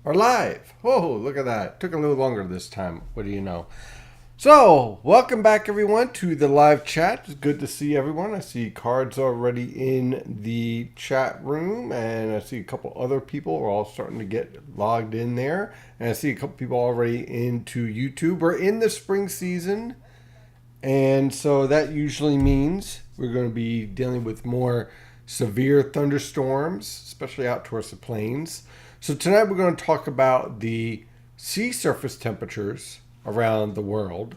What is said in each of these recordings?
Are live. Oh, look at that. Took a little longer this time. What do you know? So, welcome back everyone to the live chat. It's good to see everyone. I see cards already in the chat room, and I see a couple other people are all starting to get logged in there. And I see a couple people already into YouTube. We're in the spring season, and so that usually means we're going to be dealing with more severe thunderstorms, especially out towards the plains. So tonight we're going to talk about the sea surface temperatures around the world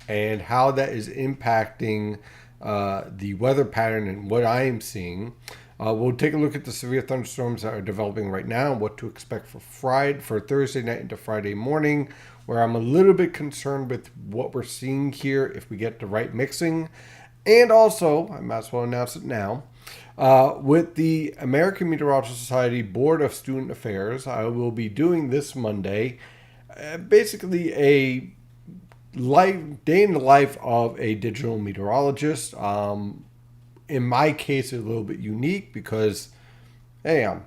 and how that is impacting the weather pattern and what I am seeing. We'll take a look at the severe thunderstorms that are developing right now and what to expect for Thursday night into Friday morning, where I'm a little bit concerned with what we're seeing here if we get the right mixing. And also, I might as well announce it now, with the American Meteorological Society Board of Student Affairs, I will be doing this Monday basically a day in the life of a digital meteorologist. In my case, it's a little bit unique because, hey, I'm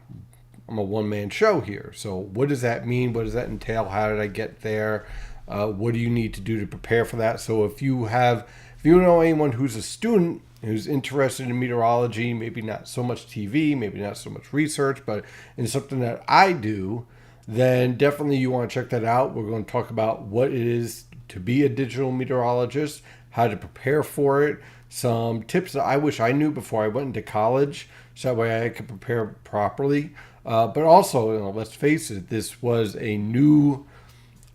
a one-man show here. So what does that mean? What does that entail? How did I get there? What do you need to do to prepare for that? So if you know anyone who's a student who's interested in meteorology, maybe not so much TV, maybe not so much research, but in something that I do, then definitely you want to check that out. We're going to talk about what it is to be a digital meteorologist, how to prepare for it, some tips that I wish I knew before I went into college, so that way I could prepare properly. But also, let's face it, this was a new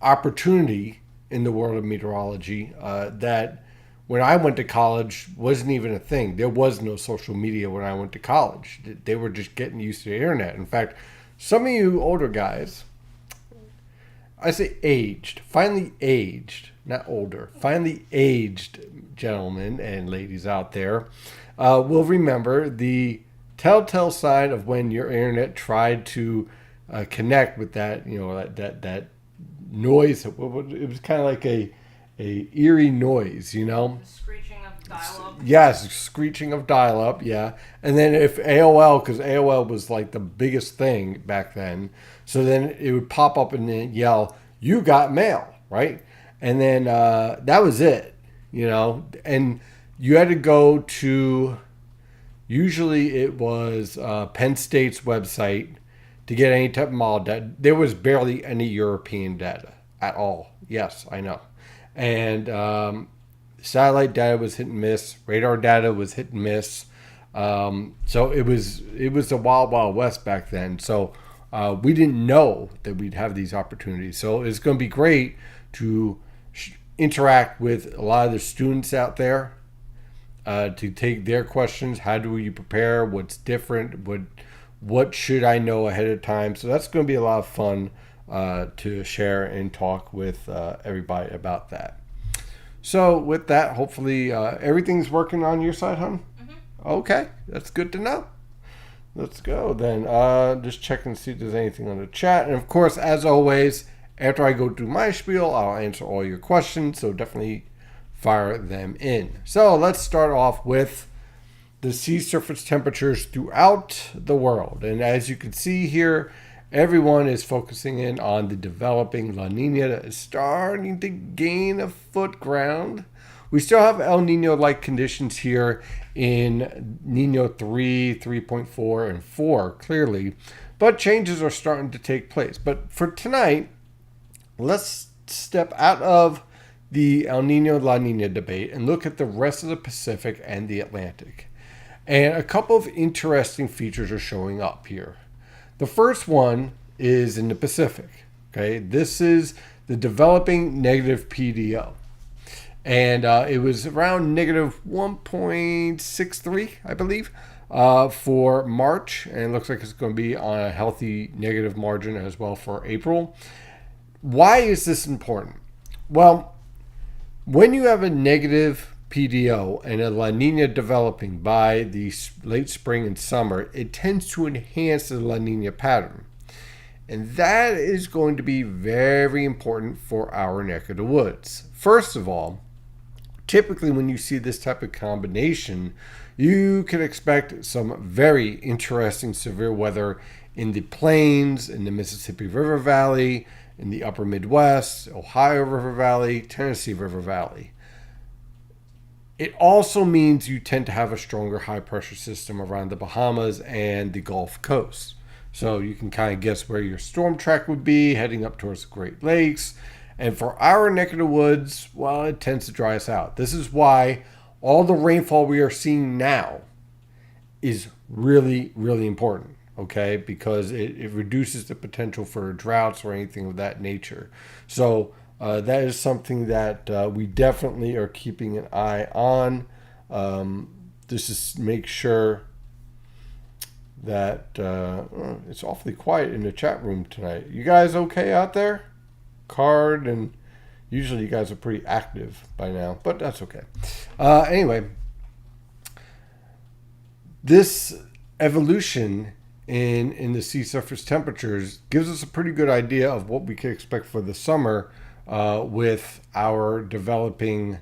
opportunity in the world of meteorology that when I went to college wasn't even a thing. There was no social media when I went to college. They were just getting used to the internet. In fact, some of you older guys, I say aged, finally aged, not older, finally aged gentlemen and ladies out there will remember the telltale sign of when your internet tried to connect with that, that noise. It was kind of like a eerie noise, Screeching of dial-up. Yes, screeching of dial-up, yeah. And then if AOL, because AOL was like the biggest thing back then, so then it would pop up and then yell, "You got mail," right? And then that was it, And you had to go to, usually it was Penn State's website to get any type of model data. There was barely any European data at all. Yes, I know. And satellite data was hit and miss. Radar data was hit and miss. So it was the wild, wild west back then. So we didn't know that we'd have these opportunities. So it's going to be great to interact with a lot of the students out there, to take their questions. How do you prepare? What's different? What should I know ahead of time? So that's going to be a lot of fun to share and talk with everybody about that. So with that, hopefully everything's working on your side, hon? Mm-hmm. Okay, that's good to know. Let's go then. Just check and see if there's anything on the chat. And of course, as always, after I go through my spiel, I'll answer all your questions. So definitely fire them in. So let's start off with the sea surface temperatures throughout the world. And as you can see here, everyone is focusing in on the developing La Nina that is starting to gain a foot ground. We still have El Nino-like conditions here in Nino 3, 3.4, and 4, clearly. But changes are starting to take place. But for tonight, let's step out of the El Nino-La Nina debate and look at the rest of the Pacific and the Atlantic. And a couple of interesting features are showing up here. The first one is in the Pacific. Okay, this is the developing negative PDO. And it was around negative 1.63, I believe, for March. And it looks like it's going to be on a healthy negative margin as well for April. Why is this important? Well, when you have a negative PDO and a La Nina developing by the late spring and summer, it tends to enhance the La Nina pattern. And that is going to be very important for our neck of the woods. First of all, typically when you see this type of combination, you can expect some very interesting severe weather in the plains, in the Mississippi River Valley, in the upper Midwest, Ohio River Valley, Tennessee River Valley. It also means you tend to have a stronger high pressure system around the Bahamas and the Gulf Coast. So you can kind of guess where your storm track would be heading up towards the Great Lakes. And for our neck of the woods, well, it tends to dry us out. This is why all the rainfall we are seeing now is really, really important, okay? Because it reduces the potential for droughts or anything of that nature. So that is something that we definitely are keeping an eye on. Just to make sure that it's awfully quiet in the chat room tonight. You guys okay out there? Card, and usually you guys are pretty active by now, but that's okay. Anyway, this evolution in the sea surface temperatures gives us a pretty good idea of what we could expect for the summer with our developing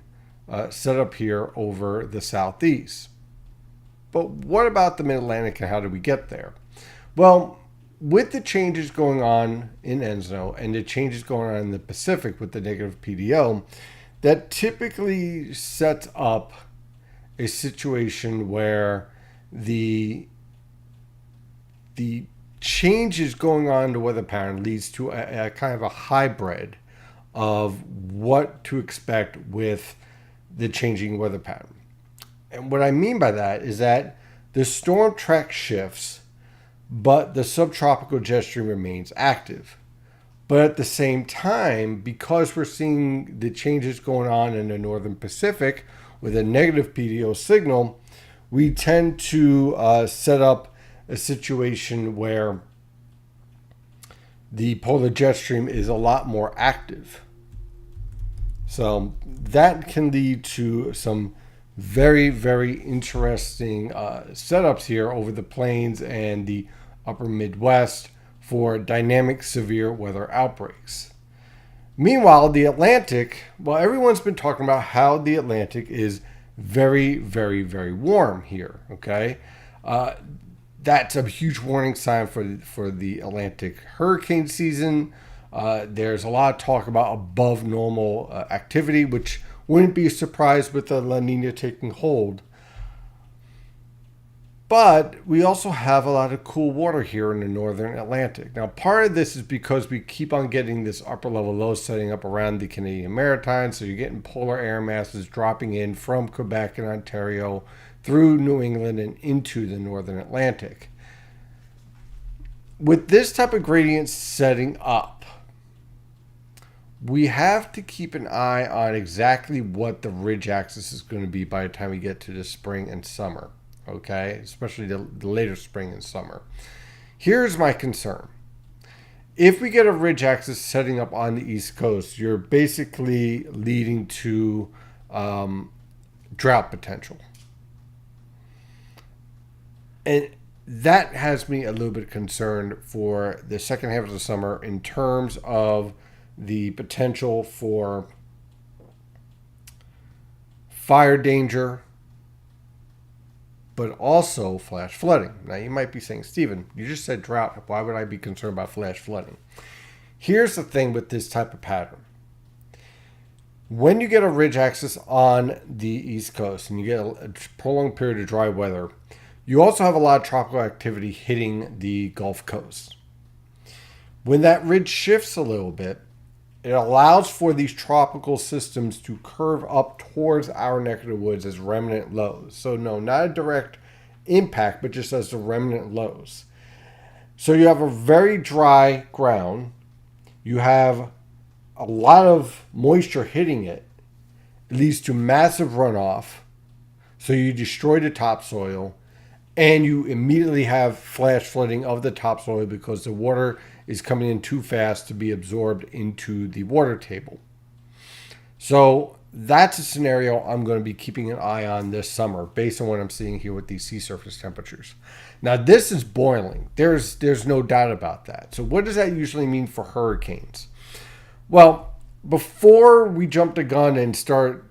setup here over the southeast. But what about the mid-Atlantic and how do we get there? Well, with the changes going on in ENSO and the changes going on in the Pacific with the negative PDO, that typically sets up a situation where the changes going on in the weather pattern leads to a kind of a hybrid of what to expect with the changing weather pattern. And what I mean by that is that the storm track shifts, but the subtropical jet stream remains active. But at the same time, because we're seeing the changes going on in the northern Pacific with a negative PDO signal, we tend to set up a situation where the polar jet stream is a lot more active. So that can lead to some very, very interesting setups here over the plains and the upper Midwest for dynamic severe weather outbreaks. Meanwhile, the Atlantic, well, everyone's been talking about how the Atlantic is very, very, very warm here, okay? That's a huge warning sign for the Atlantic hurricane season. There's a lot of talk about above normal activity, which wouldn't be a surprise with the La Nina taking hold. But we also have a lot of cool water here in the northern Atlantic. Now, part of this is because we keep on getting this upper level low setting up around the Canadian Maritimes. So you're getting polar air masses dropping in from Quebec and Ontario through New England and into the northern Atlantic. With this type of gradient setting up, we have to keep an eye on exactly what the ridge axis is going to be by the time we get to the spring and summer. Okay, especially the later spring and summer. Here's my concern. If we get a ridge axis setting up on the East Coast, you're basically leading to drought potential. And that has me a little bit concerned for the second half of the summer in terms of the potential for fire danger, but also flash flooding. Now, you might be saying, Stephen, you just said drought. Why would I be concerned about flash flooding? Here's the thing with this type of pattern. When you get a ridge axis on the East Coast and you get a prolonged period of dry weather, you also have a lot of tropical activity hitting the Gulf Coast. When that ridge shifts a little bit, it allows for these tropical systems to curve up towards our neck of the woods as remnant lows. So no, not a direct impact, but just as the remnant lows. So you have a very dry ground. You have a lot of moisture hitting it. It leads to massive runoff. So you destroy the topsoil. And you immediately have flash flooding of the topsoil because the water is coming in too fast to be absorbed into the water table. So that's a scenario I'm going to be keeping an eye on this summer based on what I'm seeing here with these sea surface temperatures. Now, this is boiling. There's no doubt about that. So what does that usually mean for hurricanes? Well, before we jump the gun and start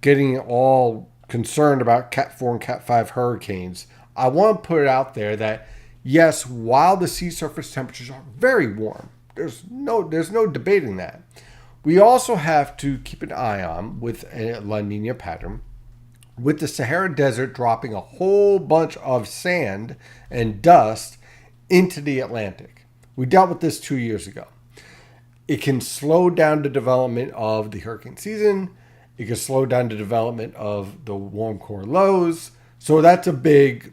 getting all concerned about Cat 4 and Cat 5 hurricanes, I want to put it out there that Yes, while the sea surface temperatures are very warm, there's no debating that. We also have to keep an eye on with a La Nina pattern, with the Sahara Desert dropping a whole bunch of sand and dust into the Atlantic. We dealt with this 2 years ago. It can slow down the development of the hurricane season. It can slow down the development of the warm core lows. So that's a big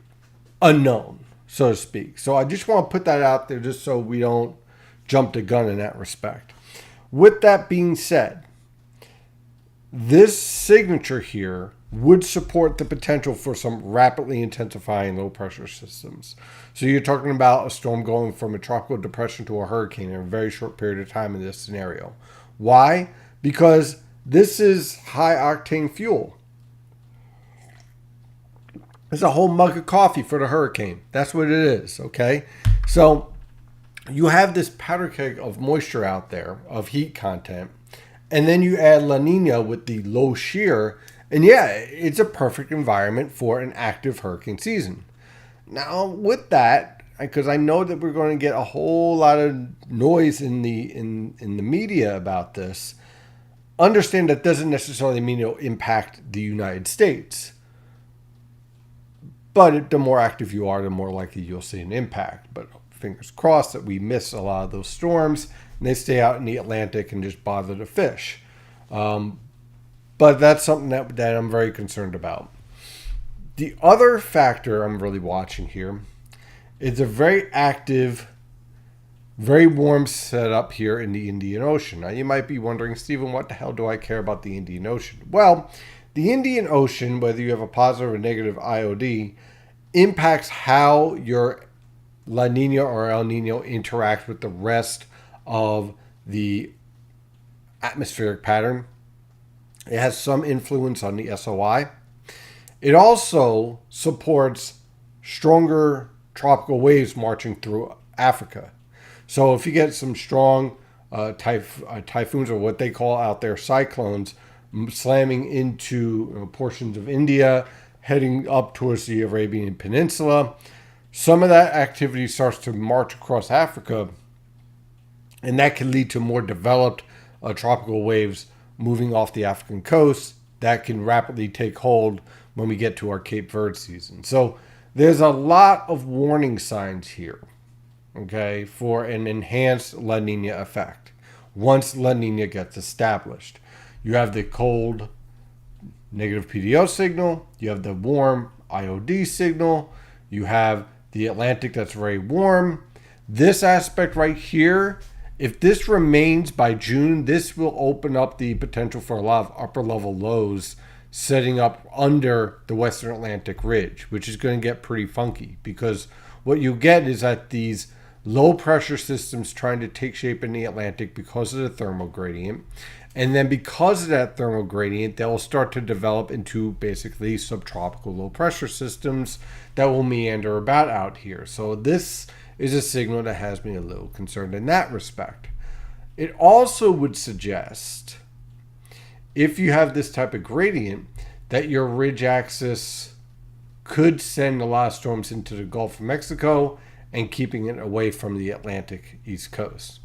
unknown, so to speak. So I just want to put that out there just so we don't jump the gun in that respect. With that being said, this signature here would support the potential for some rapidly intensifying low pressure systems. So you're talking about a storm going from a tropical depression to a hurricane in a very short period of time in this scenario. Why? Because this is high octane fuel. It's a whole mug of coffee for the hurricane. That's what it is, okay? So you have this powder keg of moisture out there, of heat content, and then you add La Nina with the low shear, and yeah, it's a perfect environment for an active hurricane season. Now, with that, because I know that we're going to get a whole lot of noise in the media about this, understand that doesn't necessarily mean it'll impact the United States. But the more active you are, the more likely you'll see an impact. But fingers crossed that we miss a lot of those storms and they stay out in the Atlantic and just bother the fish. But that's something that I'm very concerned about. The other factor I'm really watching here is a very active, very warm setup here in the Indian Ocean. Now, you might be wondering, Stephen, what the hell do I care about the Indian Ocean? Well, the Indian Ocean, whether you have a positive or negative IOD, impacts how your La Nina or El Nino interact with the rest of the atmospheric pattern. It has some influence on the SOI. It also supports stronger tropical waves marching through Africa. So if you get some strong typhoons, or what they call out there cyclones, slamming into portions of India, heading up towards the Arabian Peninsula, some of that activity starts to march across Africa, and that can lead to more developed tropical waves moving off the African coast that can rapidly take hold when we get to our Cape Verde season. So there's a lot of warning signs here, okay, for an enhanced La Nina effect once La Nina gets established. You have the cold negative PDO signal, you have the warm IOD signal, you have the Atlantic that's very warm. This aspect right here, if this remains by June, this will open up the potential for a lot of upper level lows setting up under the Western Atlantic Ridge, which is going to get pretty funky, because what you get is that these low pressure systems trying to take shape in the Atlantic because of the thermal gradient. And then because of that thermal gradient, they'll start to develop into basically subtropical low pressure systems that will meander about out here. So this is a signal that has me a little concerned in that respect. It also would suggest, if you have this type of gradient, that your ridge axis could send a lot of storms into the Gulf of Mexico and keeping it away from the Atlantic East Coast.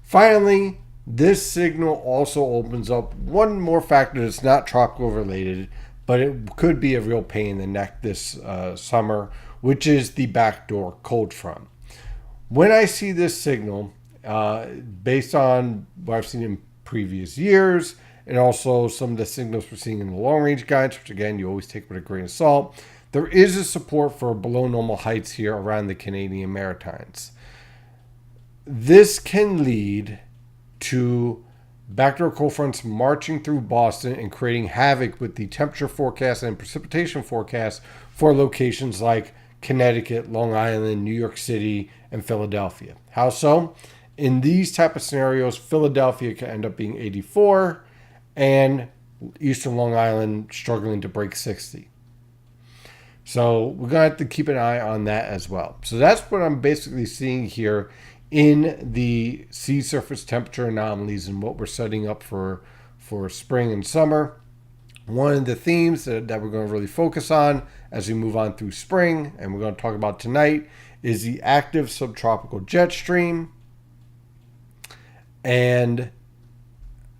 Finally, this signal also opens up one more factor that's not tropical related, but it could be a real pain in the neck this summer, which is the backdoor cold front. When I see this signal, based on what I've seen in previous years, and also some of the signals we're seeing in the long range guides, which again, you always take with a grain of salt, there is a support for below normal heights here around the Canadian Maritimes. This can lead to backdoor cold fronts marching through Boston and creating havoc with the temperature forecast and precipitation forecast for locations like Connecticut, Long Island, New York City, and Philadelphia. How so? In these type of scenarios, Philadelphia can end up being 84 and Eastern Long Island struggling to break 60. So we're going to have to keep an eye on that as well. So that's what I'm basically seeing here in the sea surface temperature anomalies and what we're setting up for spring and summer. One of the themes that we're going to really focus on as we move on through spring, and we're going to talk about tonight, is the active subtropical jet stream and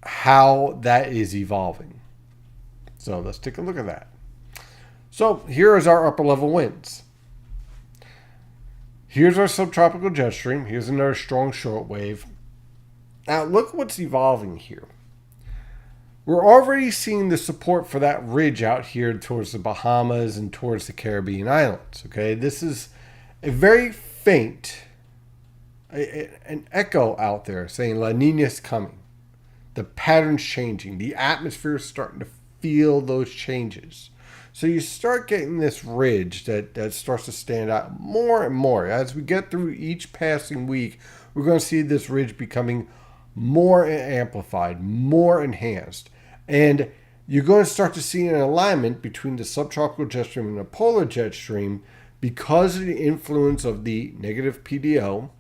how that is evolving. So let's take a look at that. So here is our upper level winds. Here's our subtropical jet stream. Here's another strong short wave. Now look what's evolving here. We're already seeing the support for that ridge out here towards the Bahamas and towards the Caribbean islands. Okay, this is a very faint, an echo out there saying La Nina's coming. The pattern's changing. The atmosphere is starting to feel those changes. So you start getting this ridge that starts to stand out more and more. As we get through each passing week, we're going to see this ridge becoming more amplified, more enhanced. And you're going to start to see an alignment between the subtropical jet stream and the polar jet stream because of the influence of the negative PDO,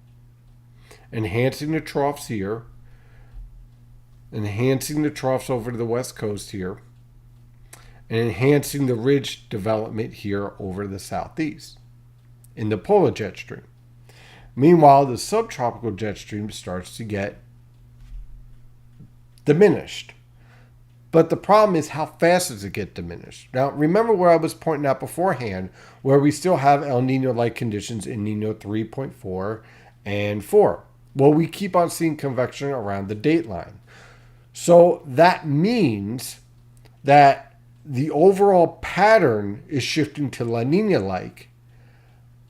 enhancing the troughs here, enhancing the troughs over to the west coast here, and enhancing the ridge development here over the southeast in the polar jet stream. Meanwhile, the subtropical jet stream starts to get diminished. But the problem is, how fast does it get diminished? Now, remember where I was pointing out beforehand, where we still have El Nino-like conditions in Nino 3.4 and 4. Well, we keep on seeing convection around the date line. So that means that the overall pattern is shifting to La Nina-like,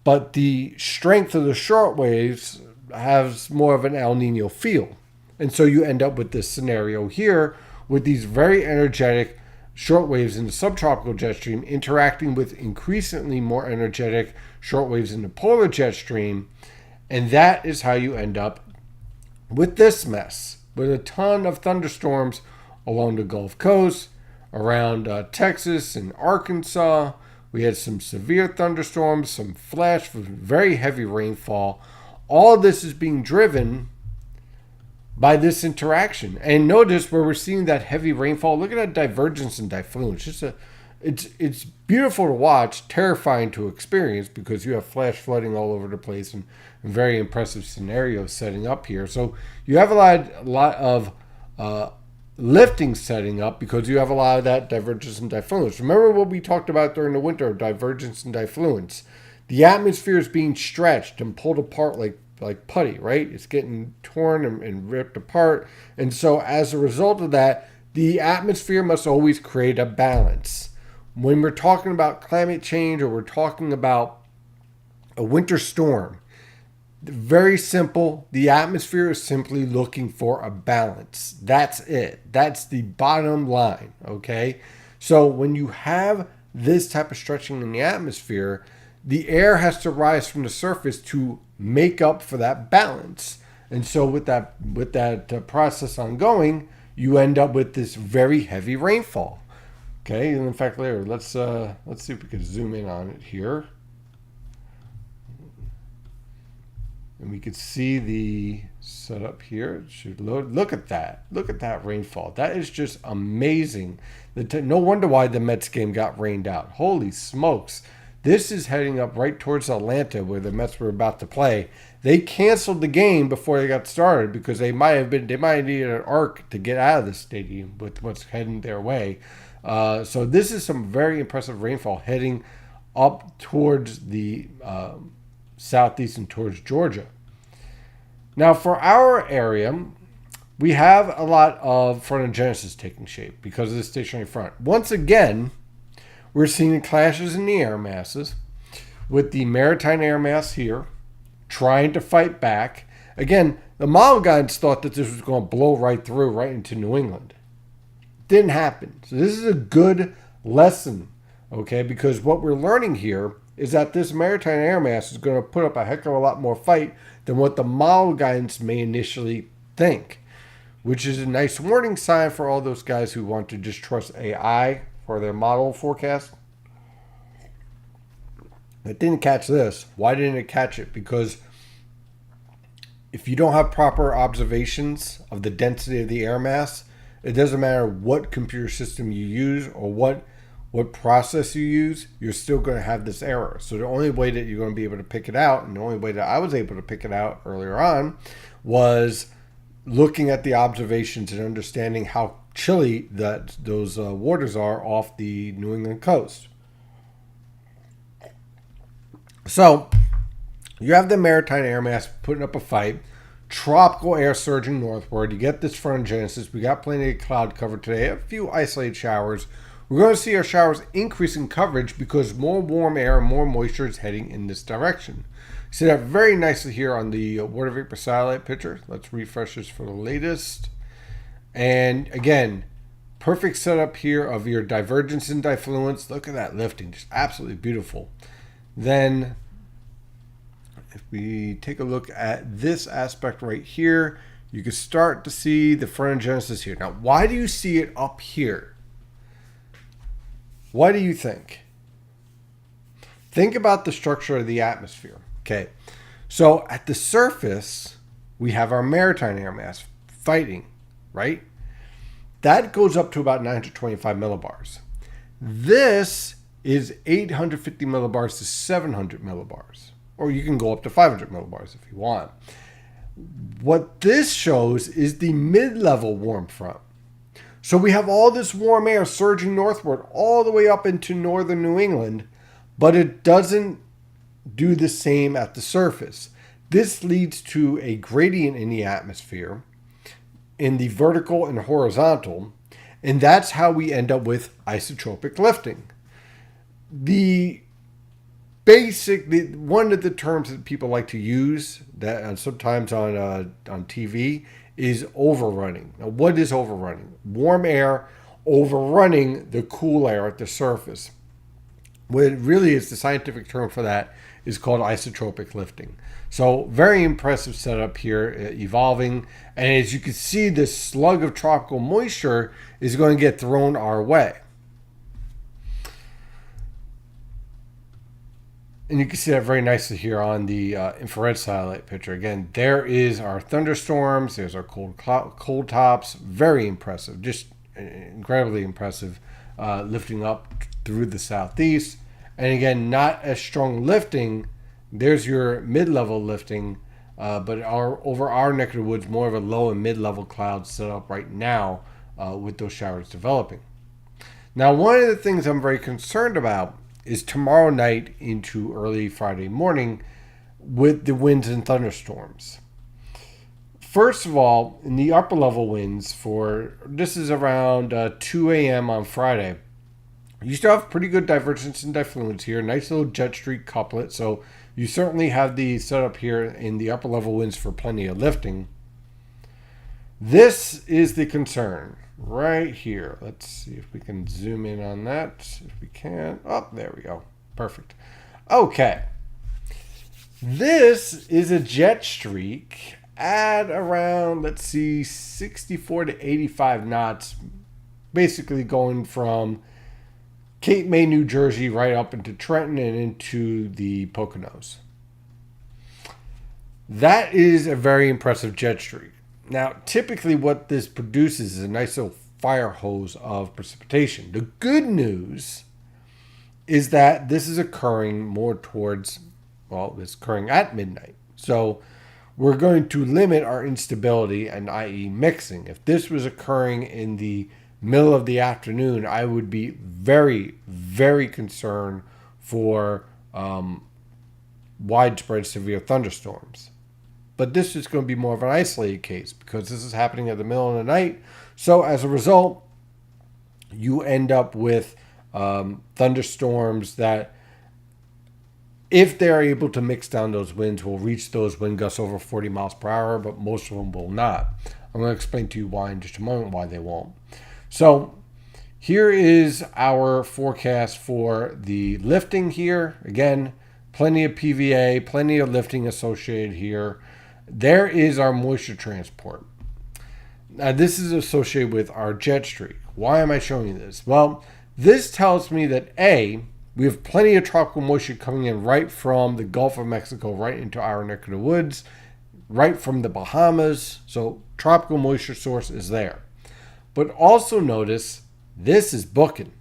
but the strength of the short waves has more of an El Nino feel. And so you end up with this scenario here with these very energetic short waves in the subtropical jet stream interacting with increasingly more energetic short waves in the polar jet stream. And that is how you end up with this mess, with a ton of thunderstorms along the Gulf Coast, around Texas and Arkansas. We had some severe thunderstorms, some flash, very heavy rainfall. All of this is being driven by this interaction. And notice where we're seeing that heavy rainfall. Look at that divergence and diffluence. It's beautiful to watch, terrifying to experience because you have flash flooding all over the place and very impressive scenarios setting up here. So you have a lot of lifting setting up because you have a lot of that divergence and diffluence. Remember what we talked about during the winter of divergence and diffluence. The atmosphere is being stretched and pulled apart like putty, right? It's getting torn and ripped apart. And so as a result of that, the atmosphere must always create a balance. When we're talking about climate change or we're talking about a winter storm, very simple. The atmosphere is simply looking for a balance. That's it. That's the bottom line, okay? So when you have this type of stretching in the atmosphere, the air has to rise from the surface to make up for that balance. And so with that process ongoing, you end up with this very heavy rainfall. Okay, and in fact later, let's see if we can zoom in on it here. And we could see the setup here. It should load. Look at that. Look at that rainfall. That is just amazing. No wonder why the Mets game got rained out. Holy smokes. This is heading up right towards Atlanta where the Mets were about to play. They canceled the game before they got started because they might have needed an arc to get out of the stadium with what's heading their way. So this is some very impressive rainfall heading up towards the southeast and towards Georgia. Now for our area, we have a lot of frontogenesis taking shape because of the stationary front. Once again, we're seeing clashes in the air masses with the maritime air mass here trying to fight back. Again, the model guides thought that this was going to blow right through, right into New England. Didn't happen. So this is a good lesson, okay? Because what we're learning here is that this maritime air mass is going to put up a heck of a lot more fight than what the model guidance may initially think, which is a nice warning sign for all those guys who want to just trust AI for their model forecast. It didn't catch this. Why didn't it catch it? Because if you don't have proper observations of the density of the air mass, it doesn't matter what computer system you use or what what process you use, you're still going to have this error. So the only way that you're going to be able to pick it out, and the only way that I was able to pick it out earlier on, was looking at the observations and understanding how chilly that those waters are off the New England coast. So you have the maritime air mass putting up a fight, tropical air surging northward. You get this front genesis. We got plenty of cloud cover today, a few isolated showers. We're going to see our showers increase in coverage because more warm air and more moisture is heading in this direction. See that very nicely here on the water vapor satellite picture. Let's refresh this for the latest. And again, perfect setup here of your divergence and diffluence. Look at that lifting, just absolutely beautiful. Then if we take a look at this aspect right here, you can start to see the frontogenesis here. Now, why do you see it up here? What do you think? Think about the structure of the atmosphere. Okay, so at the surface, we have our maritime air mass fighting, right? That goes up to about 925 millibars. This is 850 millibars to 700 millibars. Or you can go up to 500 millibars if you want. What this shows is the mid-level warm front. So we have all this warm air surging northward all the way up into northern New England, but it doesn't do the same at the surface. This leads to a gradient in the atmosphere, in the vertical and horizontal, and that's how we end up with isotropic lifting. One of the terms that people like to use that sometimes on TV is overrunning. Now, what is overrunning? Warm air overrunning the cool air at the surface. What it really is, the scientific term for that is called isotropic lifting. So very impressive setup here, evolving. And as you can see, this slug of tropical moisture is going to get thrown our way. And you can see that very nicely here on the infrared satellite picture. Again, there is our thunderstorms. There's our cold tops. Very impressive. Just incredibly impressive, lifting up through the southeast. And again, not as strong lifting. There's your mid-level lifting. But over our neck of the woods, more of a low and mid-level cloud set up right now with those showers developing. Now, one of the things I'm very concerned about is tomorrow night into early Friday morning with the winds and thunderstorms. First of all, in the upper level winds this is around 2 a.m. on Friday, you still have pretty good divergence and diffluence here. Nice little jet streak couplet. So you certainly have the setup here in the upper level winds for plenty of lifting. This is the concern right here. Let's see if we can zoom in on that. If we can. Oh, there we go. Perfect. Okay. This is a jet streak at around, let's see, 64 to 85 knots. Basically going from Cape May, New Jersey, right up into Trenton and into the Poconos. That is a very impressive jet streak. Now, typically what this produces is a nice little fire hose of precipitation. The good news is that this is occurring more towards, it's occurring at midnight. So we're going to limit our instability and i.e. mixing. If this was occurring in the middle of the afternoon, I would be very, very concerned for widespread severe thunderstorms. But this is going to be more of an isolated case because this is happening at the middle of the night. So as a result, you end up with thunderstorms that, if they're able to mix down those winds, will reach those wind gusts over 40 miles per hour, but most of them will not. I'm going to explain to you why in just a moment why they won't. So here is our forecast for the lifting here. Again, plenty of PVA, plenty of lifting associated here. There is our moisture transport. Now, this is associated with our jet streak. Why am I showing you this? Well, this tells me that A, we have plenty of tropical moisture coming in right from the Gulf of Mexico, right into our neck of the woods, right from the Bahamas. So tropical moisture source is there. But also notice this is booking.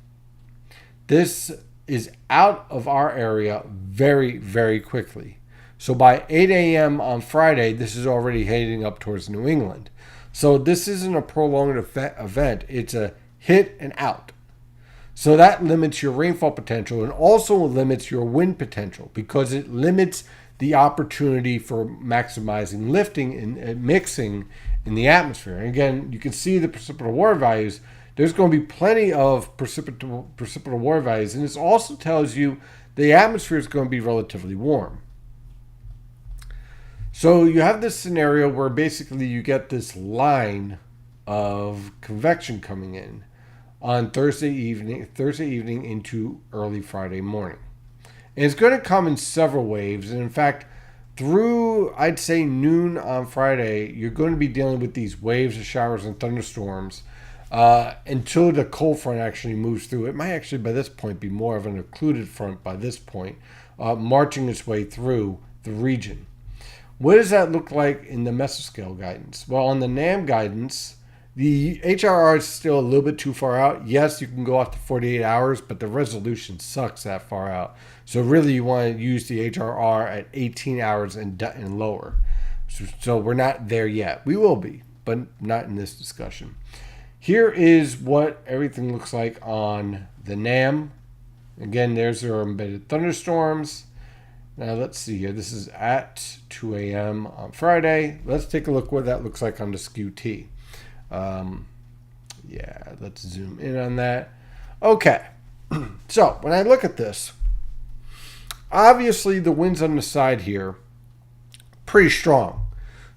this is out of our area very, very quickly. So by 8 a.m. on Friday, this is already heading up towards New England. So this isn't a prolonged event. It's a hit and out. So that limits your rainfall potential and also limits your wind potential because it limits the opportunity for maximizing lifting and mixing in the atmosphere. And again, you can see the precipitable water values. There's going to be plenty of precipitable water values. And this also tells you the atmosphere is going to be relatively warm. So you have this scenario where basically you get this line of convection coming in on Thursday evening into early Friday morning. And it's going to come in several waves. And in fact, through, I'd say, noon on Friday, you're going to be dealing with these waves of showers and thunderstorms until the cold front actually moves through. It might actually, by this point, be more of an occluded front by this point, marching its way through the region. What does that look like in the mesoscale guidance? Well, on the NAM guidance, the HRR is still a little bit too far out. Yes, you can go up to 48 hours, but the resolution sucks that far out. So really you want to use the HRR at 18 hours and lower. So we're not there yet. We will be, but not in this discussion. Here is what everything looks like on the NAM. Again, there's our embedded thunderstorms. Now let's see here. This is at 2 a.m. on Friday. Let's take a look what that looks like on the SKU-T. Yeah, let's zoom in on that. Okay, so when I look at this, obviously the winds on the side here, pretty strong.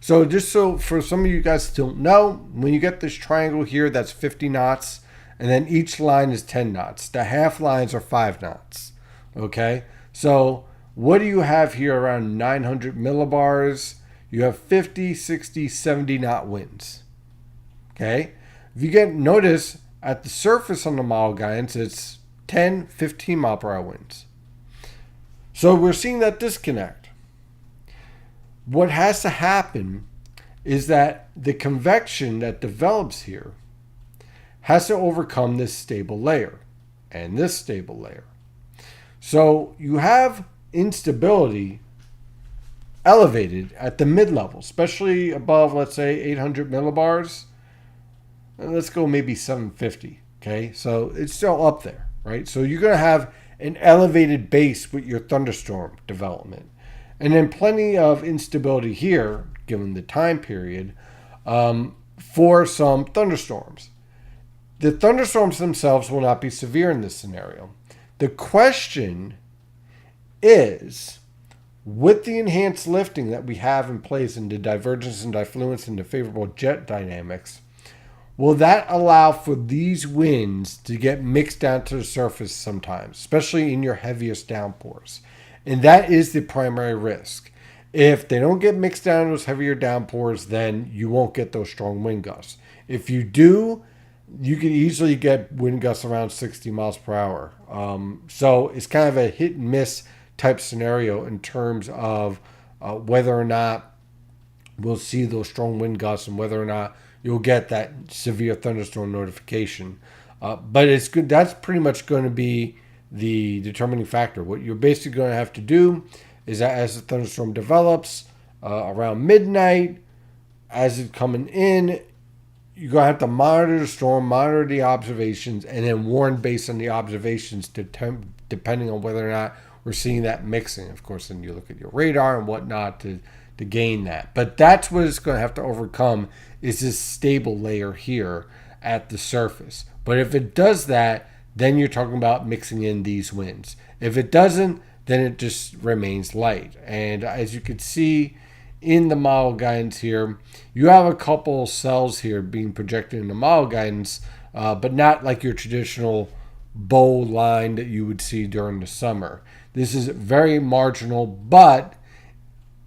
So just so for some of you guys that don't know, when you get this triangle here, that's 50 knots, and then each line is 10 knots. The half lines are 5 knots, okay? So what do you have here around 900 millibars? You have 50, 60, 70 knot winds. Okay, if you notice at the surface on the model guidance, it's 10, 15 mile per hour winds. So we're seeing that disconnect. What has to happen is that the convection that develops here has to overcome this stable layer and this stable layer. So you have instability elevated at the mid-level, especially above, let's say, 800 millibars. Let's go maybe 750, okay? So it's still up there, right? So you're going to have an elevated base with your thunderstorm development. And then plenty of instability here, given the time period, for some thunderstorms. The thunderstorms themselves will not be severe in this scenario. The question is, with the enhanced lifting that we have in place and the divergence and diffluence and the favorable jet dynamics, will that allow for these winds to get mixed down to the surface sometimes, especially in your heaviest downpours? And that is the primary risk. If they don't get mixed down in those heavier downpours, then you won't get those strong wind gusts. If you do, you can easily get wind gusts around 60 miles per hour. So it's kind of a hit and miss type scenario in terms of whether or not we'll see those strong wind gusts and whether or not you'll get that severe thunderstorm notification. But it's good. That's pretty much going to be the determining factor. What you're basically going to have to do is that as the thunderstorm develops around midnight, as it's coming in, you're going to have to monitor the storm, monitor the observations, and then warn based on the observations depending on whether or not we're seeing that mixing. Of course, then you look at your radar and whatnot to gain that. But that's what it's going to have to overcome is this stable layer here at the surface. But if it does that, then you're talking about mixing in these winds. If it doesn't, then it just remains light. And as you can see in the model guidance here, you have a couple cells here being projected in the model guidance, but not like your traditional bow line that you would see during the summer. This is very marginal, but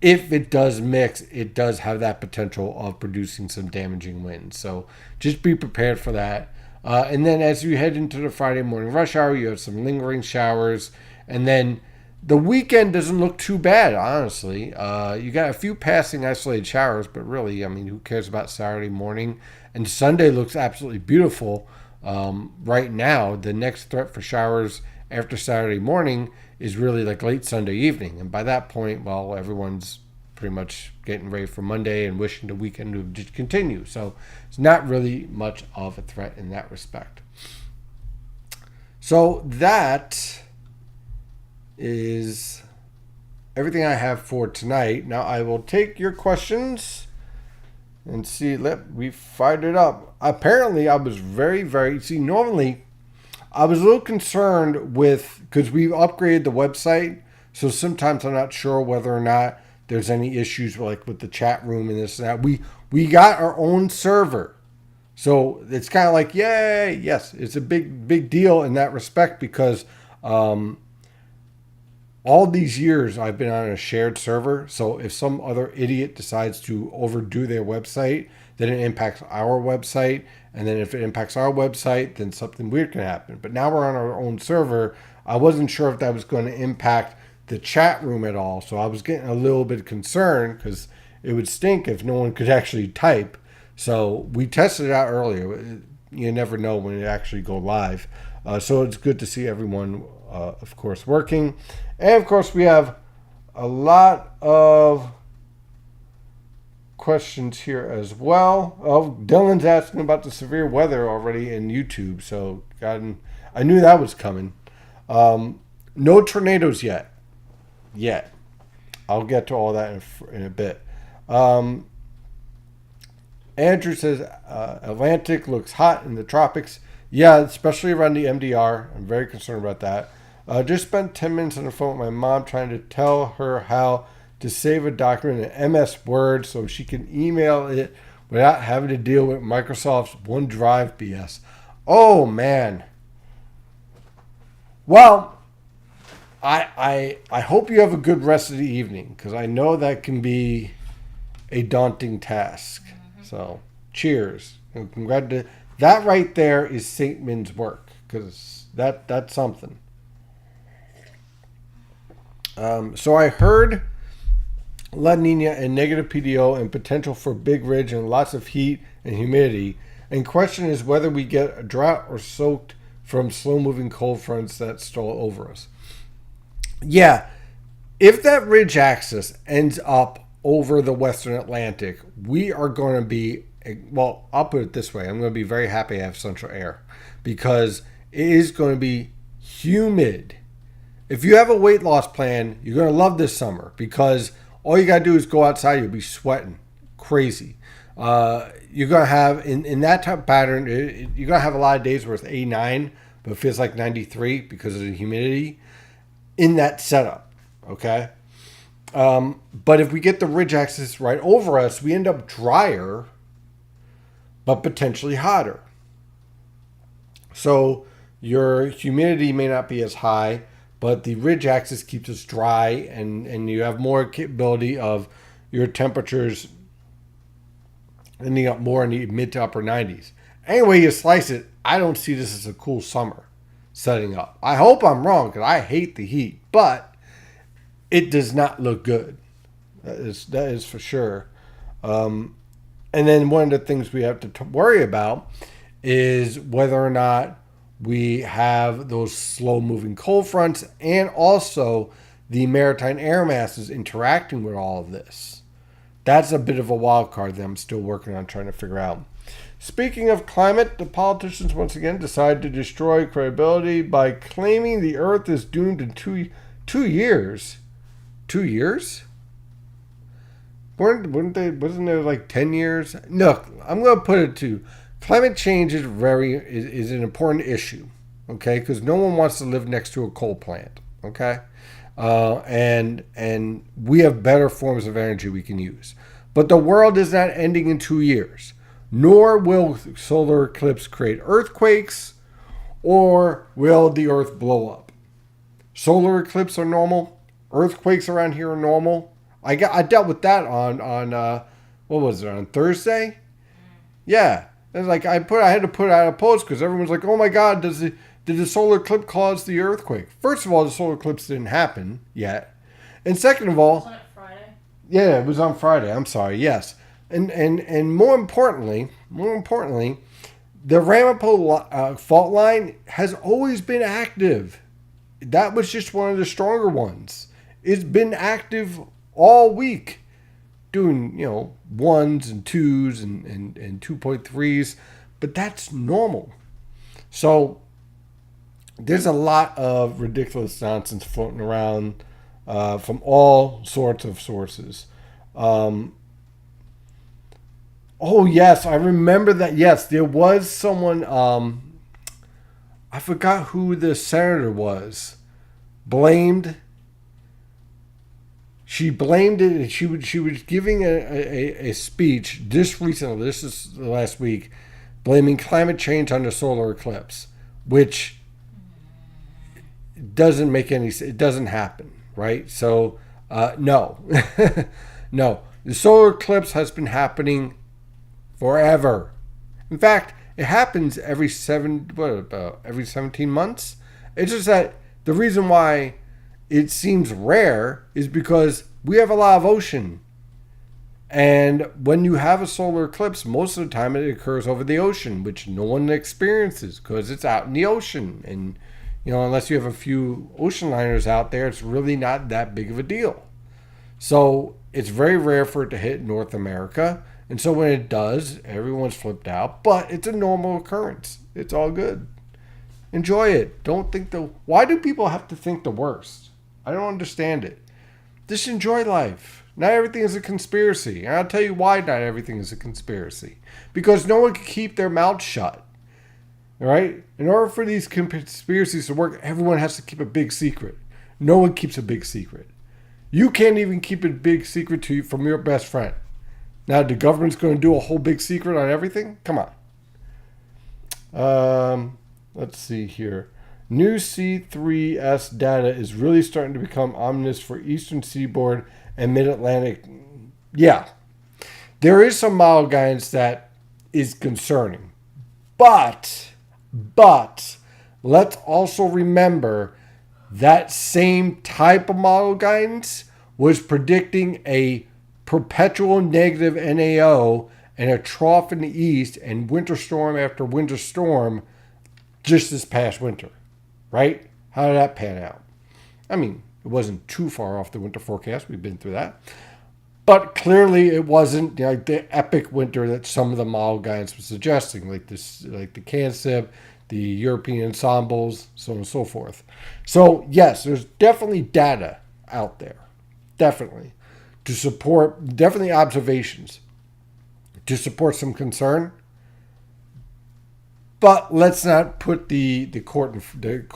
if it does mix, it does have that potential of producing some damaging winds. So just be prepared for that. And then as you head into the Friday morning rush hour, you have some lingering showers. And then the weekend doesn't look too bad, honestly. You got a few passing isolated showers, but really, I mean, who cares about Saturday morning? And Sunday looks absolutely beautiful. Right now, the next threat for showers after Saturday morning is really like late Sunday evening. And by that point, well, everyone's pretty much getting ready for Monday and wishing the weekend to just continue. So it's not really much of a threat in that respect. So that is everything I have for tonight. Now I will take your questions and see. We fired it up. Apparently, I was normally I was a little concerned because we've upgraded the website, so sometimes I'm not sure whether or not there's any issues with the chat room and this and that. We got our own server, so it's kind of like yay, yes, it's a big deal in that respect because all these years I've been on a shared server. So if some other idiot decides to overdo their website, then it impacts our website. And then if it impacts our website, then something weird can happen. But now we're on our own server. I wasn't sure if that was going to impact the chat room at all. So I was getting a little bit concerned because it would stink if no one could actually type. So we tested it out earlier. You never know when it actually go live. So it's good to see everyone, of course, working. And of course, we have a lot of questions here as well. Oh, Dylan's asking about the severe weather already in YouTube. So I knew that was coming. No tornadoes yet. I'll get to all that in a bit. Andrew says Atlantic looks hot in the tropics. Yeah, especially around the MDR. I'm very concerned about that. Just spent 10 minutes on the phone with my mom trying to tell her how to save a document in MS Word so she can email it without having to deal with Microsoft's OneDrive BS. Oh, man. Well, I hope you have a good rest of the evening because I know that can be a daunting task. Mm-hmm. So, cheers. And congratulations. That right there is St. Min's work because that's something. So I heard La Nina and negative PDO and potential for big ridge and lots of heat and humidity. And question is whether we get a drought or soaked from slow-moving cold fronts that stroll over us. Yeah, if that ridge axis ends up over the Western Atlantic, we are going to be, well, I'll put it this way. I'm going to be very happy I have central air because it is going to be humid. If you have a weight loss plan, you're going to love this summer because all you got to do is go outside. You'll be sweating crazy. You're going to have, in that type of pattern, you're going to have a lot of days where it's 89, but it feels like 93 because of the humidity in that setup, okay? But if we get the ridge axis right over us, we end up drier, but potentially hotter. So your humidity may not be as high, but the ridge axis keeps us dry, and you have more capability of your temperatures ending up more in the mid to upper 90s. Anyway you slice it, I don't see this as a cool summer setting up. I hope I'm wrong because I hate the heat, but it does not look good. That is for sure. And then one of the things we have to worry about is whether or not we have those slow-moving cold fronts and also the maritime air masses interacting with all of this. That's a bit of a wild card that I'm still working on trying to figure out. Speaking of climate, the politicians once again decided to destroy credibility by claiming the Earth is doomed in 2 years. 2 years? Wasn't there like 10 years? No, I'm going to put it to climate change is an important issue, okay? Because no one wants to live next to a coal plant, okay? And we have better forms of energy we can use. But the world is not ending in 2 years, nor will solar eclipse create earthquakes, or will the earth blow up. Solar eclipse are normal. Earthquakes around here are normal. I dealt with that on what was it, on Thursday? Yeah. It's like I had to put out a post because everyone's like, oh my God, did the solar eclipse cause the earthquake? First of all, the solar eclipse didn't happen yet. And second of all, wasn't it Friday? Yeah, it was on Friday. I'm sorry. Yes. And more importantly, the Ramapo fault line has always been active. that was just one of the stronger ones. It's been active all week, doing, ones and twos and 2.3s, but that's normal. So there's a lot of ridiculous nonsense floating around from all sorts of sources. Um, oh, yes, I remember that. Yes, there was someone, I forgot who the senator was, blamed. She blamed it, and she was giving a speech just recently. This is the last week, blaming climate change on the solar eclipse, which doesn't make any. It doesn't happen, right? So no, no. The solar eclipse has been happening forever. In fact, it happens every 17 months. It's just that the reason why it seems rare is because we have a lot of ocean. And when you have a solar eclipse, most of the time it occurs over the ocean, which no one experiences because it's out in the ocean. And, unless you have a few ocean liners out there, it's really not that big of a deal. So it's very rare for it to hit North America. And so when it does, everyone's flipped out. But it's a normal occurrence. It's all good. Enjoy it. Don't think why do people have to think the worst? I don't understand it. Just enjoy life. Not everything is a conspiracy. And I'll tell you why not everything is a conspiracy. Because no one can keep their mouth shut. All right? In order for these conspiracies to work, everyone has to keep a big secret. No one keeps a big secret. You can't even keep a big secret from your best friend. Now, the government's going to do a whole big secret on everything? Come on. Let's see here. New C3S data is really starting to become ominous for Eastern Seaboard and Mid-Atlantic. Yeah, there is some model guidance that is concerning. But, let's also remember that same type of model guidance was predicting a perpetual negative NAO and a trough in the east and winter storm after winter storm just this past winter, right? How did that pan out? I mean, it wasn't too far off the winter forecast. We've been through that. But clearly it wasn't like the epic winter that some of the model guidance was suggesting, like the CanSib, the European ensembles, so on and so forth. So yes, there's definitely data out there. Definitely. To support, definitely observations to support some concern, but let's not put the cart in front of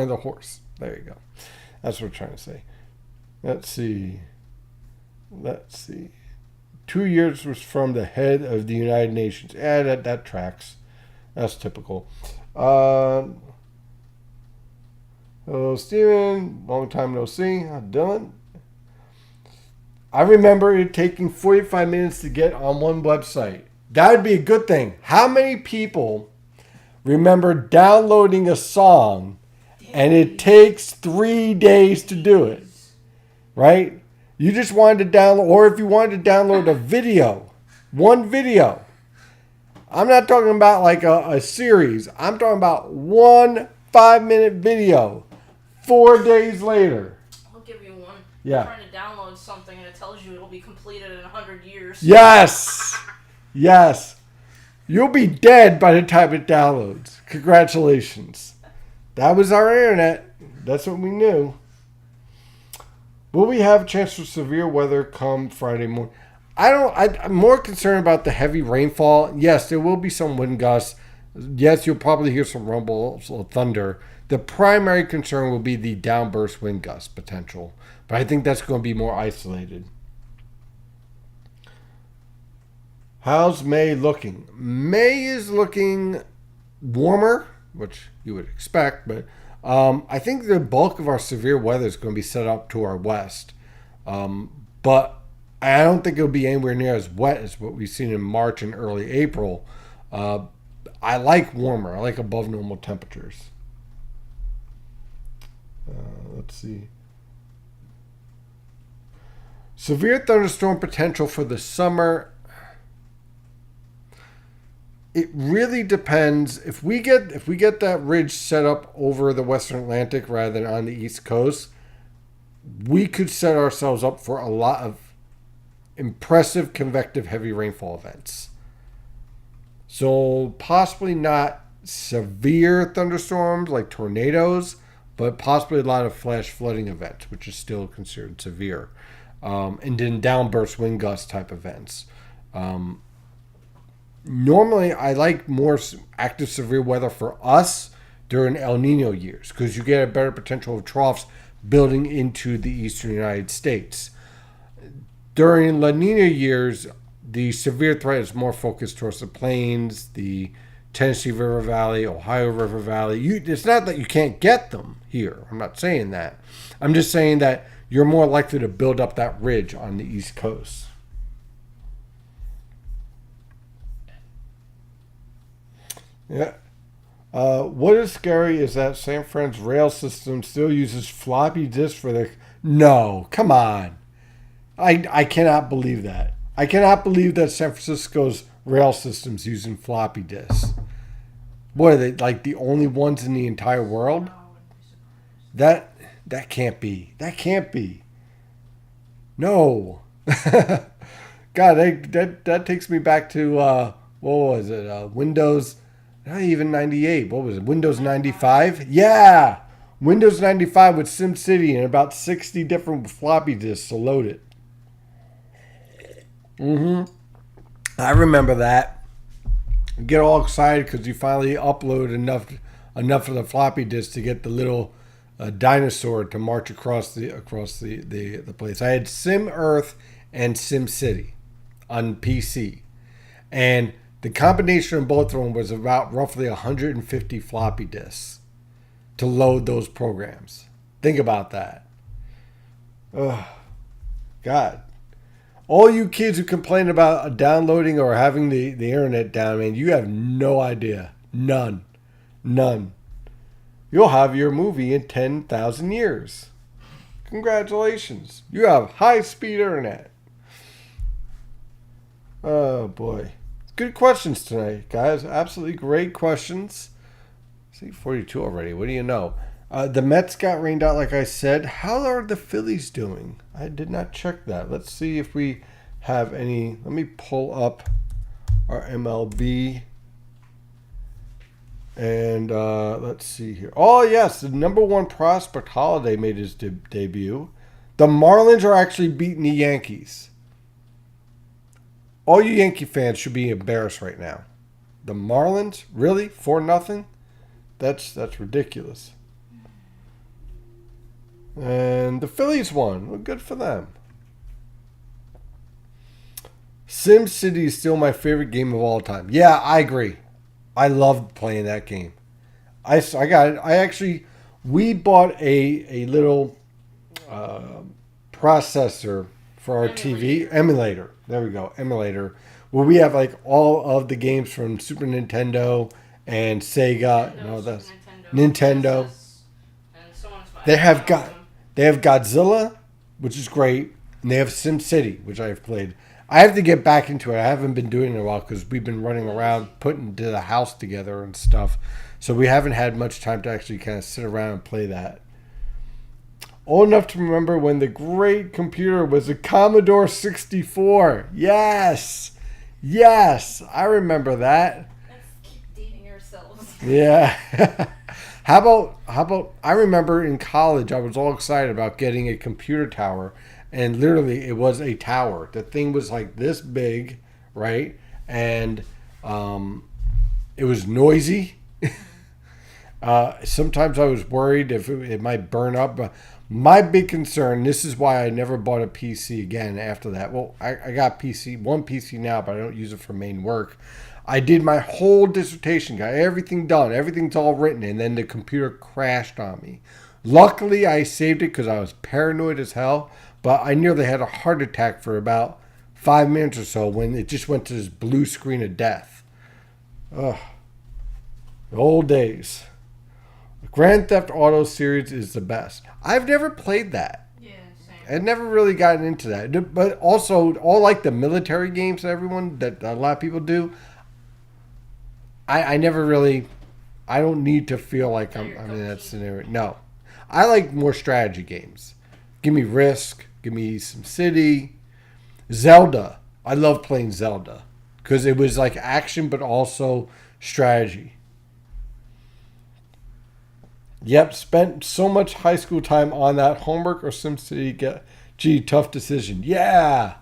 the horse. There you go. That's what we're trying to say. Let's see. 2 years was from the head of the United Nations. Yeah, that tracks. That's typical. Hello, Steven. Long time no see. Dylan. I remember it taking 45 minutes to get on one website. That would be a good thing. How many people remember downloading a song and it takes 3 days to do it? Right? You just wanted to download, or if you wanted to download a video, one video. I'm not talking about like a series. I'm talking about 1 5-minute video. 4 days later. I'll give you one. Yeah. You're trying to download something and it tells you it'll be completed in 100 years. Yes. Yes. You'll be dead by the time it downloads. Congratulations. That was our internet. That's what we knew. Will we have a chance for severe weather come Friday morning? I'm more concerned about the heavy rainfall. Yes, there will be some wind gusts. Yes, you'll probably hear some rumbles of thunder. The primary concern will be the downburst wind gust potential. But I think that's going to be more isolated. How's May looking? May is looking warmer, which you would expect, but I think the bulk of our severe weather is going to be set up to our west. But I don't think it'll be anywhere near as wet as what we've seen in March and early April. I like warmer. I like above normal temperatures. Let's see. Severe thunderstorm potential for the summer. It really depends. If we get that ridge set up over the Western Atlantic rather than on the East Coast, we could set ourselves up for a lot of impressive convective heavy rainfall events. So possibly not severe thunderstorms like tornadoes, but possibly a lot of flash flooding events, which is still considered severe, and then downburst wind gust type events. Normally, I like more active severe weather for us during El Nino years because you get a better potential of troughs building into the eastern United States. During La Nina years, the severe threat is more focused towards the plains, the Tennessee River Valley, Ohio River Valley. It's not that you can't get them here. I'm not saying that. I'm just saying that you're more likely to build up that ridge on the East Coast. Yeah. What is scary is that San Fran's rail system still uses floppy disks for their... No, come on. I cannot believe that. I cannot believe that San Francisco's rail system's using floppy disks. What are they, like the only ones in the entire world? That can't be. That can't be. No. God, that takes me back to what was it? Windows, not even 98. What was it? Windows 95? Yeah. Windows 95 with SimCity and about 60 different floppy disks to load it. I remember that. You get all excited because you finally upload enough of the floppy disk to get the little dinosaur to march across the place. I had Sim Earth and Sim City on PC, and the combination of both of them was about roughly 150 floppy disks to load those programs. Think about that. Oh, God. All you kids who complain about downloading or having the internet down, man, you have no idea. None. You'll have your movie in 10,000 years. Congratulations. You have high-speed internet. Oh, boy. Good questions tonight, guys. Absolutely great questions. See, 42 already. What do you know? The Mets got rained out, like I said. How are the Phillies doing? I did not check that. Let's see if we have any. Let me pull up our MLB. And let's see here. Oh, yes. The number one prospect, Holiday, made his debut. The Marlins are actually beating the Yankees. All you Yankee fans should be embarrassed right now. The Marlins? Really? 4-0? That's ridiculous. And the Phillies won. Well, good for them. Sim City is still my favorite game of all time. Yeah, I agree. I loved playing that game. I got it. We bought a little processor for our TV. Emulator. There we go. Emulator. Where we have like all of the games from Super Nintendo and Sega and all that. Nintendo. They have Godzilla, which is great, and they have Sim City, which I've played. I have to get back into it. I haven't been doing it in a while because we've been running around putting the house together and stuff. So we haven't had much time to actually kind of sit around and play that. Old enough to remember when the great computer was a Commodore 64. Yes. I remember that. Let's keep dating ourselves. Yeah. How about I remember in college I was all excited about getting a computer tower, and literally it was a tower. The thing was like this big, right? And it was noisy. Sometimes I was worried if it might burn up. But my big concern, this is why I never bought a PC again after that. Well, I got one PC now, but I don't use it for main work. I did my whole dissertation, got everything done. Everything's all written, and then the computer crashed on me. Luckily, I saved it because I was paranoid as hell, but I nearly had a heart attack for about 5 minutes or so when it just went to this blue screen of death. Ugh. The old days. The Grand Theft Auto series is the best. I've never played that. Yeah, same. I've never really gotten into that. But also, all like the military games that a lot of people do, I never really. I don't need to feel like Now I'm you're I'm in that coaching. scenario. No, I like more strategy games. Give me Risk. Give me some City. Zelda. I love playing Zelda because it was like action, but also strategy. Yep, spent so much high school time on that. Homework or SimCity. Tough decision. Yeah,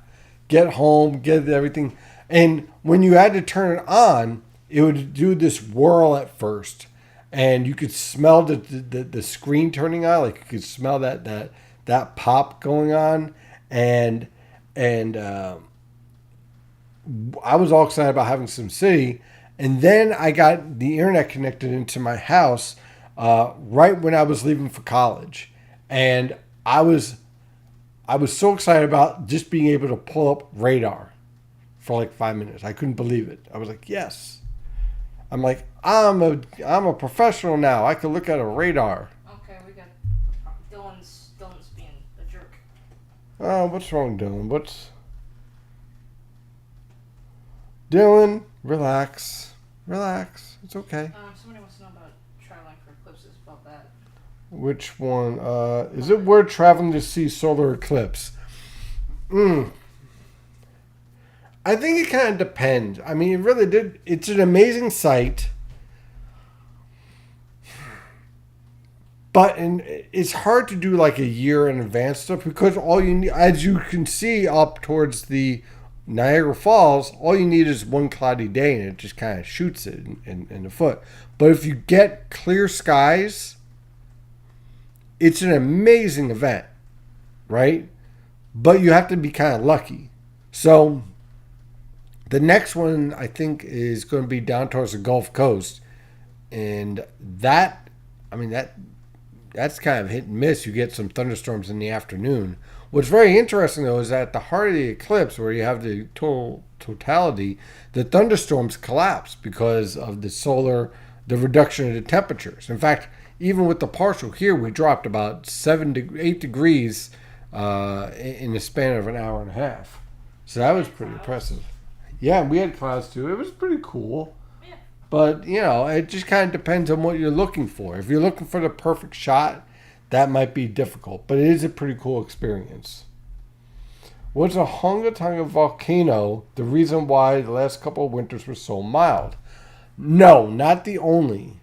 get home, get everything. And when you had to turn it on, it would do this whirl at first, and you could smell the screen turning on. Like you could smell that pop going on, and and I was all excited about having some city, and then I got the internet connected into my house right when I was leaving for college, and I was I was so excited about just being able to pull up radar for like 5 minutes. I couldn't believe it. I was like, yes. I'm like, I'm a professional now. I can look at a radar. Okay, we got Dylan's being a jerk. Oh, what's wrong, Dylan? What's Dylan? Relax, relax. It's okay. Somebody wants to know about traveling for eclipses. About that. Which one? Is it worth traveling to see solar eclipse? Mm, I think it kind of depends. I mean, it really did. It's an amazing sight, but it's hard to do like a year in advance stuff because all you need, as you can see up towards the Niagara Falls, all you need is one cloudy day and it just kind of shoots it in the foot. But if you get clear skies, it's an amazing event, right? But you have to be kind of lucky. So the next one I think is going to be down towards the Gulf Coast, and that, I mean that's kind of hit and miss. You get some thunderstorms in the afternoon. What's very interesting though is that at the heart of the eclipse, where you have the totality, the thunderstorms collapse because of the reduction of the temperatures. In fact, even with the partial here, we dropped about 8 degrees in the span of an hour and a half. So that was pretty impressive. Yeah, we had clouds too. It was pretty cool. Yeah. But, it just kind of depends on what you're looking for. If you're looking for the perfect shot, that might be difficult. But it is a pretty cool experience. Was a Hunga Tonga volcano the reason why the last couple of winters were so mild? No, not the only.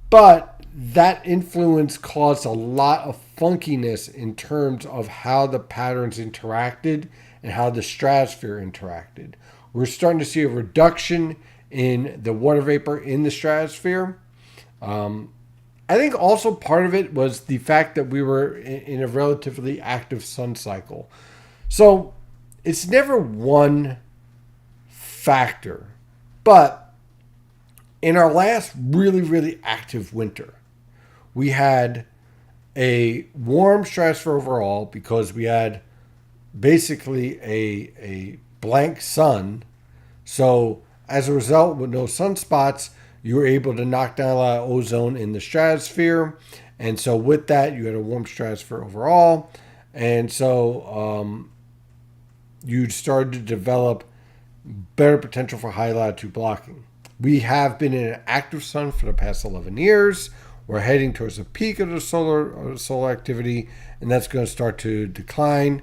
But that influence caused a lot of funkiness in terms of how the patterns interacted and how the stratosphere interacted. We're starting to see a reduction in the water vapor in the stratosphere. I think also part of it was the fact that we were in a relatively active sun cycle. So it's never one factor. But in our last really, really active winter, we had a warm stratosphere overall because we had basically a blank sun. So as a result, with no sunspots, you were able to knock down a lot of ozone in the stratosphere. And so with that, you had a warm stratosphere overall. And so you started to develop better potential for high latitude blocking. We have been in an active sun for the past 11 years. We're heading towards the peak of the solar activity, and that's going to start to decline.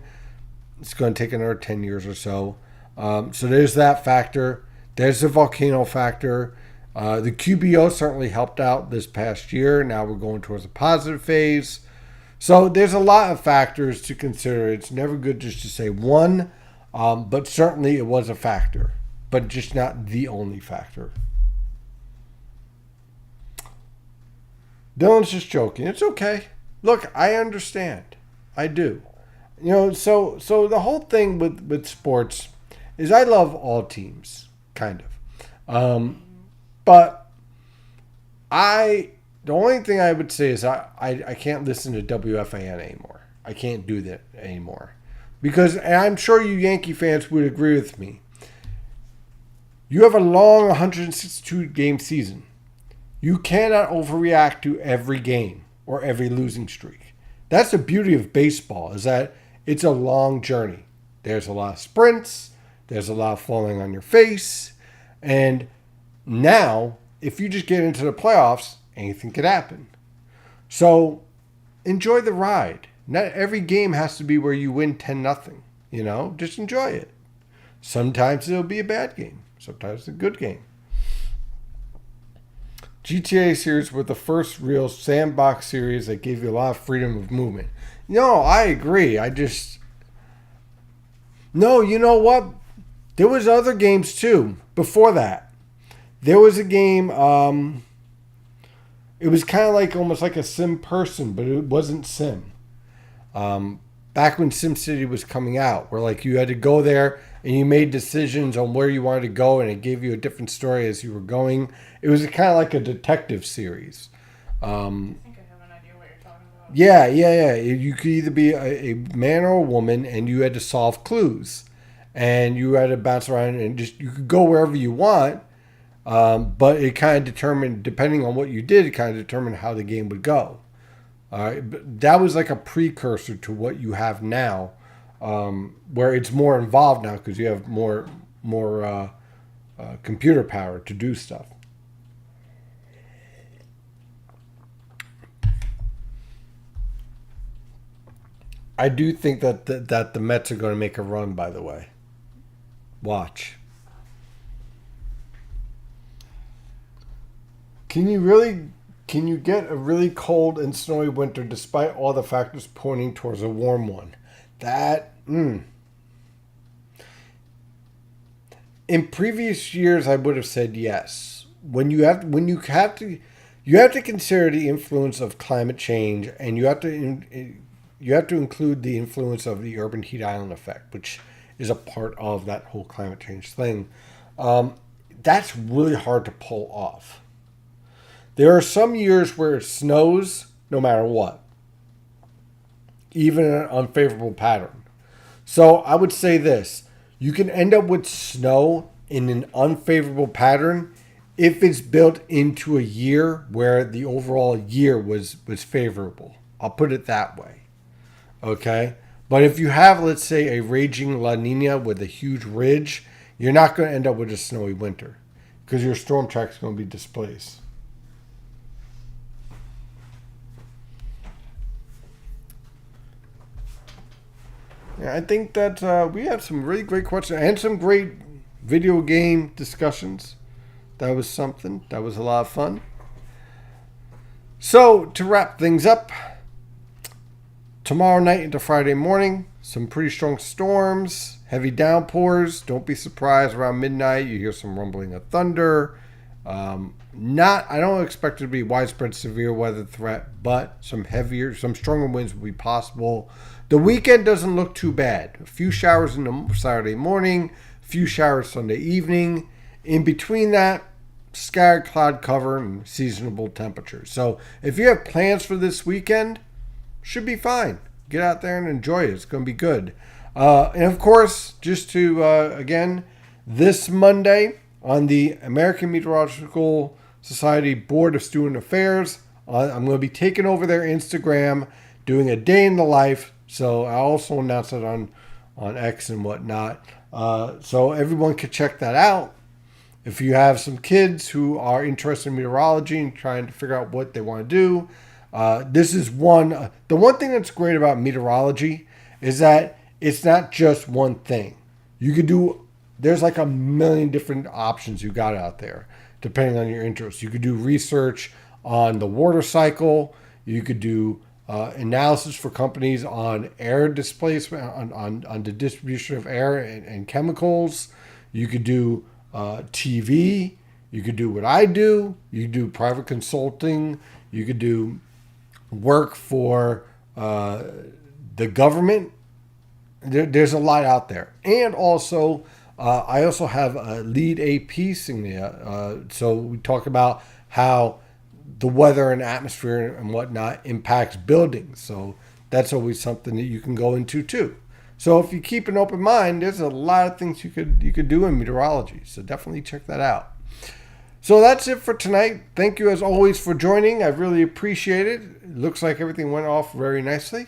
It's going to take another 10 years or so. So there's that factor. There's the volcano factor. The QBO certainly helped out this past year. Now we're going towards a positive phase. So there's a lot of factors to consider. It's never good just to say one, but certainly it was a factor, but just not the only factor. Dylan's just joking. It's okay. Look, I understand. I do. So the whole thing with sports is I love all teams, kind of. But the only thing I would say is I can't listen to WFAN anymore. I can't do that anymore. Because, and I'm sure you Yankee fans would agree with me, you have a long 162 game season. You cannot overreact to every game or every losing streak. That's the beauty of baseball, is that it's a long journey. There's a lot of sprints. There's a lot of falling on your face. And Now, if you just get into the playoffs, anything could happen. So enjoy the ride. Not every game has to be where you win 10-0. Just enjoy it. Sometimes it'll be a bad game. Sometimes it's a good game. GTA series were the first real sandbox series that gave you a lot of freedom of movement. No, I agree. No, you know what? There was other games too before that. There was a game, it was kind of like almost like a Sim person, but it wasn't Sim. Back when SimCity was coming out, where like you had to go there and you made decisions on where you wanted to go, and it gave you a different story as you were going. It was kind of like a detective series. I think I have an idea what you're talking about. Yeah. You could either be a man or a woman, and you had to solve clues, and you had to bounce around and you could go wherever you want. But it kind of determined, depending on what you did, it kind of determined how the game would go. All right, but that was like a precursor to what you have now, where it's more involved now because you have more computer power to do stuff. I do think that the Mets are going to make a run. By the way, watch. Can you get a really cold and snowy winter despite all the factors pointing towards a warm one? In previous years, I would have said yes. You have to consider the influence of climate change, and you have to include the influence of the urban heat island effect, which is a part of that whole climate change thing. That's really hard to pull off. There are some years where it snows no matter what, even in an unfavorable pattern. So I would say this. You can end up with snow in an unfavorable pattern if it's built into a year where the overall year was favorable. I'll put it that way. Okay? But if you have, let's say, a raging La Nina with a huge ridge, you're not going to end up with a snowy winter because your storm track is going to be displaced. Yeah, I think that we have some really great questions and some great video game discussions. That was something. That was a lot of fun. So, to wrap things up, tomorrow night into Friday morning, some pretty strong storms, heavy downpours. Don't be surprised around midnight. You hear some rumbling of thunder. I don't expect it to be widespread severe weather threat, but some stronger winds will be possible. The weekend doesn't look too bad. A few showers in the Saturday morning, a few showers Sunday evening. In between that, scattered cloud cover and seasonable temperatures. So if you have plans for this weekend, should be fine. Get out there and enjoy it. It's going to be good. And of course, just to, again, this Monday on the American Meteorological Society Board of Student Affairs, I'm going to be taking over their Instagram, doing a day in the life. So I also announced it on X and whatnot. So everyone can check that out. If you have some kids who are interested in meteorology and trying to figure out what they want to do, this is one. The one thing that's great about meteorology is that it's not just one thing. You could do. There's like a million different options you got out there, depending on your interests. You could do research on the water cycle. You could do analysis for companies on air displacement, on the distribution of air and chemicals. You could do TV. You could do what I do. You could do private consulting. You could do work for the government. There's a lot out there. And also, I also have a lead a piece in there. So we talk about how the weather and atmosphere and whatnot impacts buildings. So that's always something that you can go into too. So if you keep an open mind, there's a lot of things you could do in meteorology. So definitely check that out. So that's it for tonight. Thank you as always for joining. I really appreciate it. It looks like everything went off very nicely.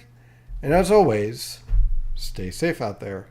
And as always, stay safe out there.